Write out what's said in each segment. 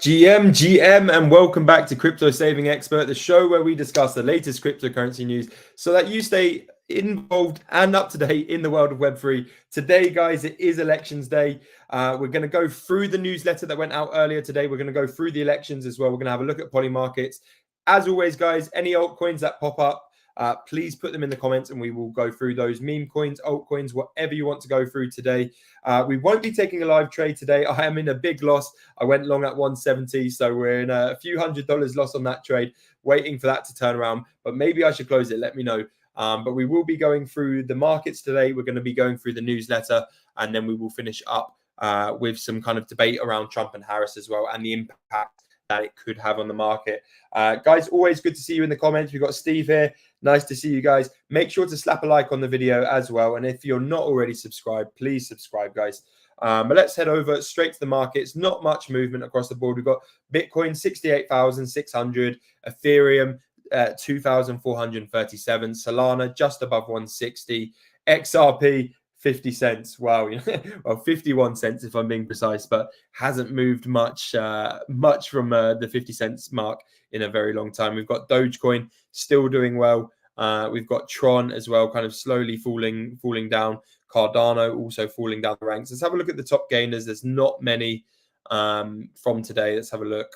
GM, and welcome back to Crypto Saving Expert, the show where we discuss the latest cryptocurrency news so that you stay involved and up to date in the world of Web3. Today, guys, it is elections day. We're going to go through the newsletter that went out earlier today. We're going to go through the elections as well. We're going to have a look at poly markets. As always, guys, any altcoins that pop up, please put them in the comments and we will go through those meme coins, altcoins, whatever you want to go through today. We won't be taking a live trade today. I am in a big loss. I went long at 170, so we're in a few $100s loss on that trade, waiting for that to turn around. But maybe I should close it. Let me know. But we will be going through the markets today. We're going to be going through the newsletter, and then we will finish up with some kind of debate around Trump and Harris as well, and the impact that it could have on the market. Guys, always good to see you in the comments. We've got Steve here. Nice to see you guys. Make sure to slap a like on the video as well. And if you're not already subscribed, please subscribe, guys. But let's head over straight to the markets. Not much movement across the board. We've got Bitcoin 68,600, Ethereum 2,437, Solana just above 160, XRP 50 cents. Wow, well, 51 cents if I'm being precise, but hasn't moved much from the 50 cents mark in a very long time. We've got Dogecoin still doing well. We've got Tron as well, kind of slowly falling down. Cardano also falling down the ranks. Let's have a look at the top gainers. There's not many from today. Let's have a look.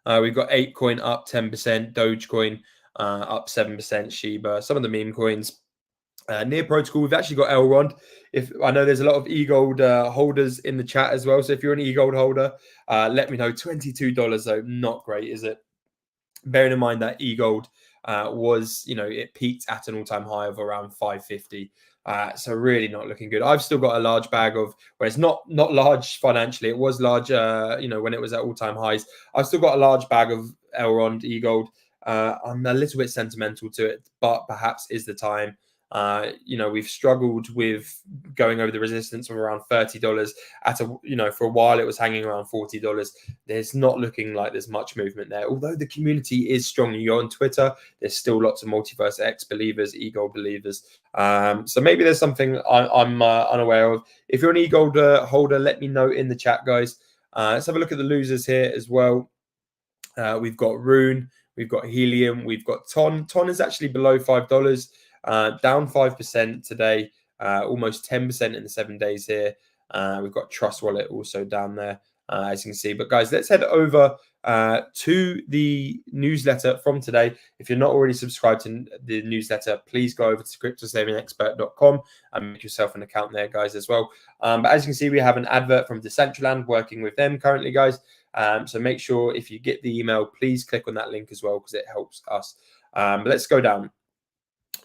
We've got ApeCoin up 10%, Dogecoin up 7%, Shiba. Some of the meme coins. Near Protocol, we've actually got Elrond. If I know there's a lot of eGold holders in the chat as well, so if you're an eGold holder, let me know. $22 though, not great, is it? Bearing in mind that eGold was, it peaked at an all-time high of around 550. So really not looking good. I've still got a large bag of, well, it's not large financially. It was large, when it was at all-time highs. I've still got a large bag of Elrond eGold. I'm a little bit sentimental to it, but perhaps is the time. We've struggled with going over the resistance of around $30 for a while. It was hanging around $40. There's not looking like there's much movement there, although the community is strong. You go on Twitter, there's still lots of Multiverse X believers, eGold believers. So maybe there's something I'm unaware of. If you're an eGold holder, let me know in the chat, guys. Let's have a look at the losers here as well. We've got Rune, we've got Helium, we've got Ton. Ton is actually below $5. Down 5% today, almost 10% in the 7 days here. We've got Trust Wallet also down there, as you can see. But guys, let's head over to the newsletter from today. If you're not already subscribed to the newsletter, please go over to cryptosavingexpert.com and make yourself an account there, guys, as well. But as you can see, we have an advert from Decentraland, working with them currently, guys. So make sure if you get the email, please click on that link as well, because it helps us. But let's go down.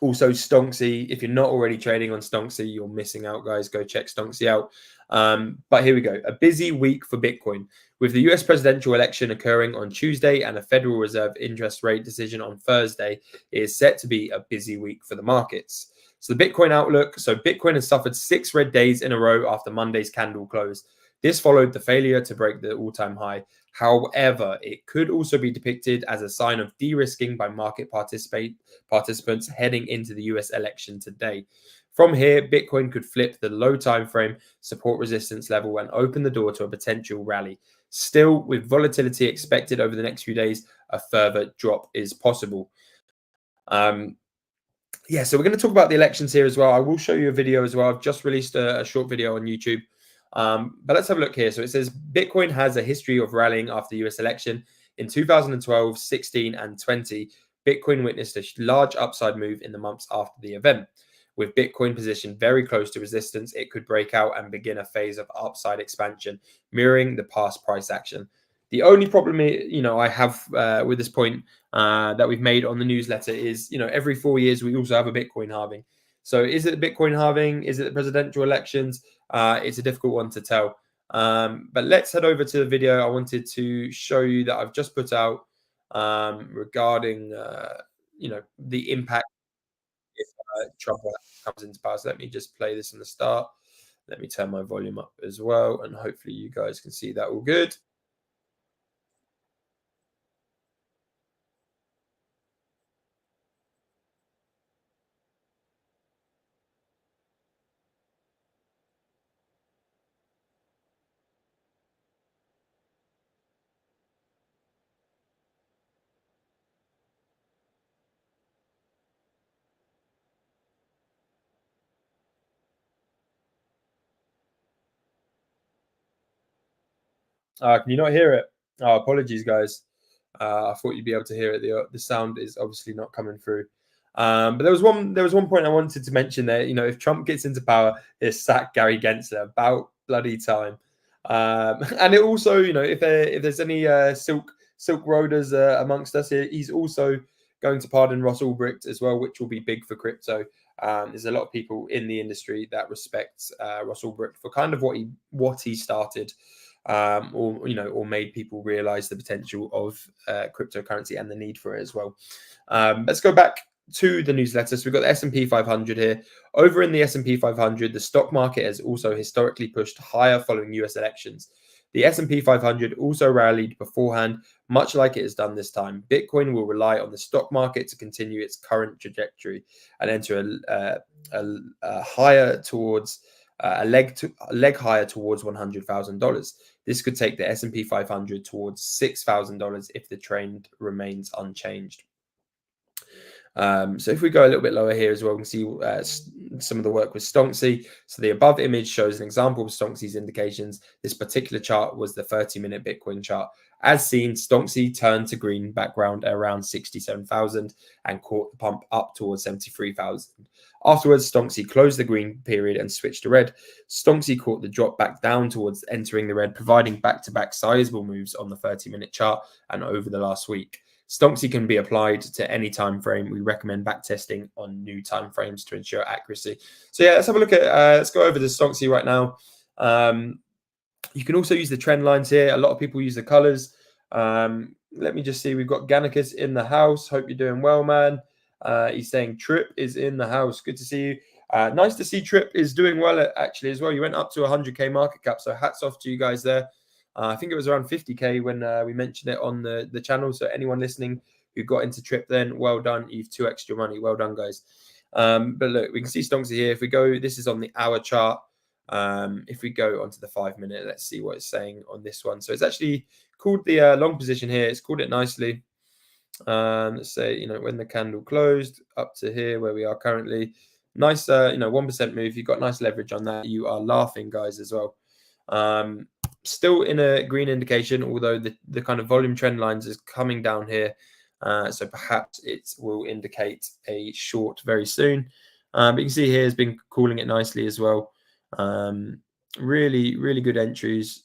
Also, Stonksy, if you're not already trading on Stonksy, you're missing out, guys. Go check Stonksy out. But here we go. A busy week for Bitcoin. With the US presidential election occurring on Tuesday and a Federal Reserve interest rate decision on Thursday, it is set to be a busy week for the markets. So the Bitcoin outlook. So Bitcoin has suffered 6 red days in a row after Monday's candle close. This followed the failure to break the all-time high. However, it could also be depicted as a sign of de-risking by market participants heading into the US election today. From here, Bitcoin could flip the low time frame support resistance level and open the door to a potential rally. Still, with volatility expected over the next few days, a further drop is possible. So we're going to talk about the elections here as well. I will show you a video as well. I've just released a short video on YouTube. But let's have a look here. So it says Bitcoin has a history of rallying after the US election. In 2012, 16, and 20, Bitcoin witnessed a large upside move in the months after the event. With Bitcoin positioned very close to resistance, it could break out and begin a phase of upside expansion, mirroring the past price action. The only problem, I have with this point that we've made on the newsletter is, every 4 years we also have a Bitcoin halving. So is it a Bitcoin halving? Is it the presidential elections? It's a difficult one to tell. But let's head over to the video I wanted to show you that I've just put out regarding, the impact if Trump comes into power. So let me just play this in the start. Let me turn my volume up as well, and hopefully you guys can see that all good. Can you not hear it? Oh, apologies, guys. I thought you'd be able to hear it. The sound is obviously not coming through. But there was one point I wanted to mention there. If Trump gets into power, is sack Gary Gensler. About bloody time. And it also, if there's any Silk Roaders amongst us here, he's also going to pardon Ross Ulbricht as well, which will be big for crypto. There's a lot of people in the industry that respect Ross Ulbricht for kind of what he started, or made people realize the potential of cryptocurrency and the need for it as well. Let's go back to the newsletter. So we've got the S&P 500 here. Over in the S&P 500, the stock market has also historically pushed higher following US elections. The S&P 500 also rallied beforehand, much like it has done this time. Bitcoin will rely on the stock market to continue its current trajectory and enter a higher towards a leg higher towards $100,000. This could take the S&P 500 towards $6,000 if the trend remains unchanged. So if we go a little bit lower here as well, we can see some of the work with Stony. So the above image shows an example of Stony's indications. This particular chart was the 30-minute Bitcoin chart. As seen, Stony turned to green background around 67,000 and caught the pump up towards 73,000. Afterwards, Stony closed the green period and switched to red. Stony caught the drop back down towards entering the red, providing back-to-back sizable moves on the 30-minute chart and over the last week. Stony can be applied to any time frame. We recommend backtesting on new time frames to ensure accuracy. So yeah, let's have a look at. Let's go over the Stony right now. You can also use the trend lines here. A lot of people use the colors. Let me just see. We've got Gannicus in the house. Hope you're doing well, man. He's saying Trip is in the house. Good to see you. Nice to see Trip is doing well actually as well. You went up to 100K market cap, so hats off to you guys there. I think it was around 50K when we mentioned it on the channel. So anyone listening who got into Trip then, well done. You've 2x your money. Well done, guys. But look, we can see Stony here. If we go, this is on the hour chart. If we go onto the 5-minute, let's see what it's saying on this one. So it's actually called the long position here. It's called it nicely. Let's say, when the candle closed up to here where we are currently. Nice, 1% move. You've got nice leverage on that. You are laughing, guys, as well. Still in a green indication, although the kind of volume trend lines is coming down here. So perhaps it will indicate a short very soon. But you can see here has been calling it nicely as well. Really, really good entries.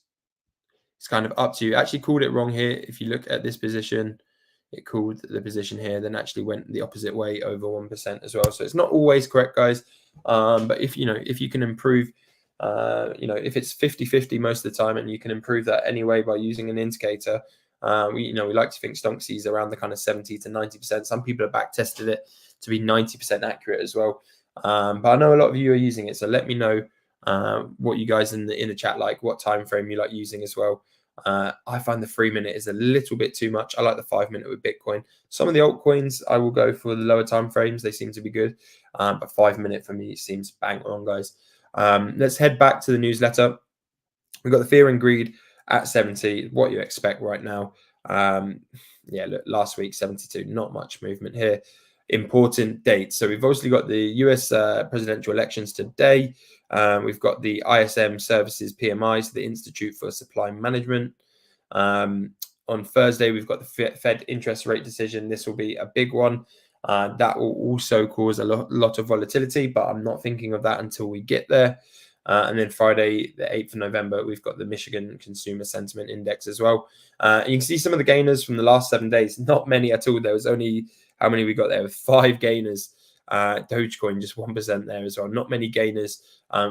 It's kind of up to you. Actually called it wrong here. If you look at this position, it called the position here, then actually went the opposite way over 1% as well. So it's not always correct, guys. But if you can improve, if it's 50-50 most of the time and you can improve that anyway by using an indicator, we like to think Stony's around the kind of 70 to 90%. Some people have back tested it to be 90% accurate as well. But I know a lot of you are using it, so let me know what you guys in the chat like, what time frame you like using as well. I find the 3-minute is a little bit too much. I like the 5-minute with Bitcoin. Some of the altcoins I will go for the lower time frames. They seem to be good, but 5-minute for me seems bang on, guys. Let's head back to the newsletter. We've got the fear and greed at 70. What you expect right now. Look, last week 72, not much movement here. Important dates. So we've obviously got the US presidential elections today. We've got the ISM Services PMI, so the Institute for Supply Management. On Thursday, we've got the Fed interest rate decision. This will be a big one. That will also cause a lot of volatility, but I'm not thinking of that until we get there. And then Friday, the 8th of November, we've got the Michigan Consumer Sentiment Index as well. You can see some of the gainers from the last 7 days. Not many at all. There was only, how many we got there? 5 gainers. Dogecoin, just 1% there as well. Not many gainers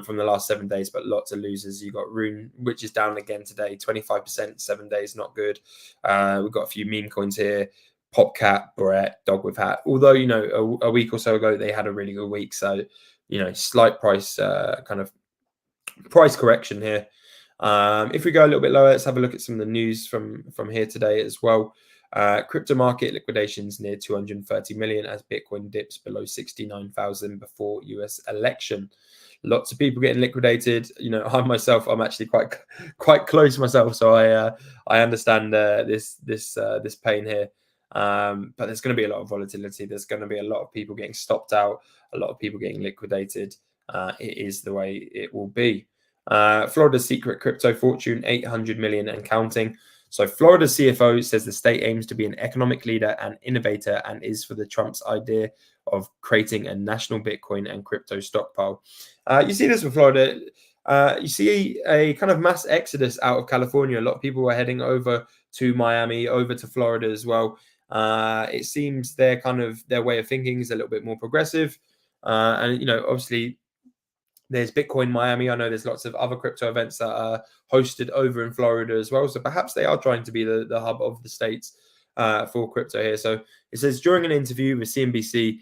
from the last 7 days, but lots of losers. You got Rune, which is down again today, 25%, 7 days, not good. We've got a few meme coins here. Popcat, Brett, Dog with Hat. Although, a week or so ago, they had a really good week. So, slight price price correction here. If we go a little bit lower, let's have a look at some of the news from here today as well. Crypto market liquidations near 230 million as Bitcoin dips below 69,000 before US election. Lots of people getting liquidated. I myself, I'm actually quite close myself, so I understand this pain here. But there's going to be a lot of volatility. There's going to be a lot of people getting stopped out, a lot of people getting liquidated. It is the way it will be. Florida's secret crypto fortune, 800 million and counting. So Florida's CFO says the state aims to be an economic leader and innovator and is for the Trump's idea of creating a national Bitcoin and crypto stockpile. You see this with Florida. You see a kind of mass exodus out of California. A lot of people were heading over to Miami, over to Florida as well. It seems their way of thinking is a little bit more progressive. And, you know, obviously there's Bitcoin Miami. I know there's lots of other crypto events that are hosted over in Florida as well. So perhaps they are trying to be the hub of the states for crypto here. So it says during an interview with CNBC,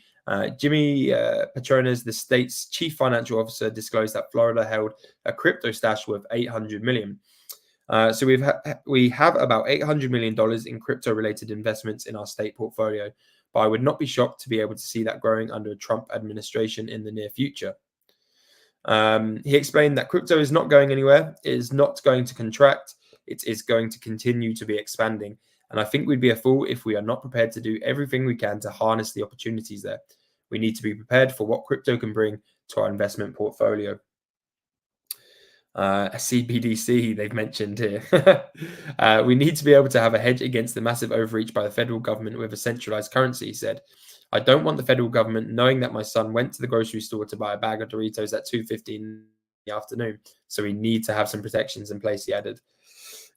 Jimmy Patronas, the state's chief financial officer, disclosed that Florida held a crypto stash worth 800 million. So we have about $800 million in crypto-related investments in our state portfolio, but I would not be shocked to be able to see that growing under a Trump administration in the near future. He explained that crypto is not going anywhere, it is not going to contract, it is going to continue to be expanding. And I think we'd be a fool if we are not prepared to do everything we can to harness the opportunities there. We need to be prepared for what crypto can bring to our investment portfolio. A CBDC they've mentioned here. We need to be able to have a hedge against the massive overreach by the federal government with a centralized currency, he said. I don't want the federal government knowing that my son went to the grocery store to buy a bag of Doritos at 2:15 in the afternoon. So we need to have some protections in place, he added.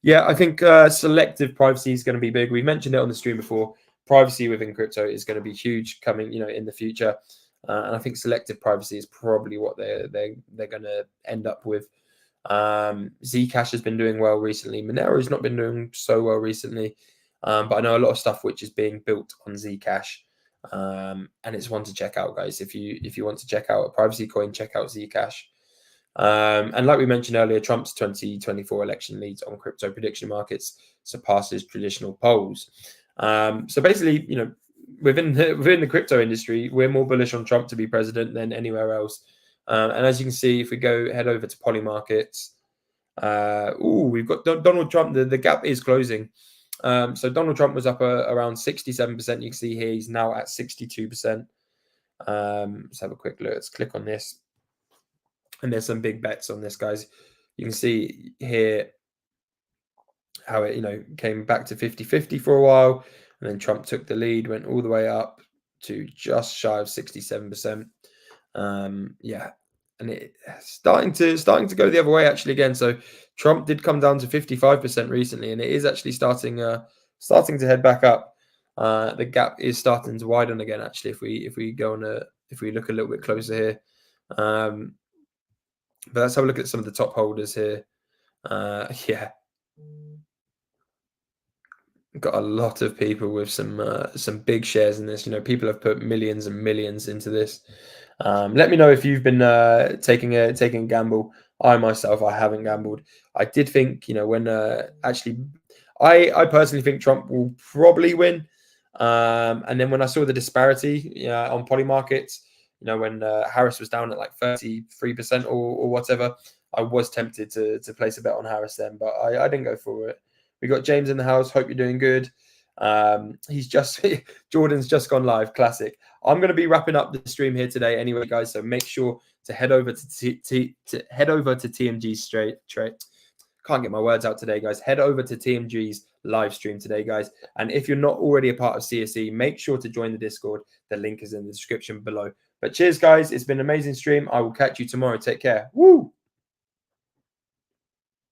Yeah, I think selective privacy is going to be big. We mentioned it on the stream before. Privacy within crypto is going to be huge coming, you know, in the future. And I think selective privacy is probably what they're going to end up with. Zcash has been doing well recently. Monero has not been doing so well recently. But I know a lot of stuff which is being built on Zcash. And it's one to check out, guys. If you want to check out a privacy coin, check out Zcash. And like we mentioned earlier, Trump's 2024 election leads on crypto prediction markets surpasses traditional polls. So basically, you know, within the crypto industry, we're more bullish on Trump to be president than anywhere else. And as you can see, if we head over to Polymarkets, we've got Donald Trump. The gap is closing. So Donald Trump was up around 67%. You can see here he's now at 62%. Let's have a quick look. Let's click on this. And there's some big bets on this, guys. You can see here how it, you know, came back to 50-50 for a while. And then Trump took the lead, went all the way up to just shy of 67%. Yeah. And it's starting to go the other way actually again. So Trump did come down to 55% recently, and it is actually starting to head back up. The gap is starting to widen again. Actually, if we look a little bit closer here, but let's have a look at some of the top holders here. Yeah, got a lot of people with some big shares in this. You know, people have put millions and millions into this. Let me know if you've been taking a gamble. I myself, I haven't gambled. I did think, you know, when actually, I personally think Trump will probably win. And then when I saw the disparity on Polymarkets, you know, when Harris was down at like 33% or whatever, I was tempted to place a bet on Harris then, but I didn't go for it. We got James in the house. Hope you're doing good. Jordan's just gone live. Classic. I'm going to be wrapping up the stream here today anyway, guys. So make sure to head over to TMG's Can't get my words out today, guys. Head over to TMG's live stream today, guys. And if you're not already a part of CSE, make sure to join the Discord. The link is in the description below. But cheers, guys. It's been an amazing stream. I will catch you tomorrow. Take care. Woo!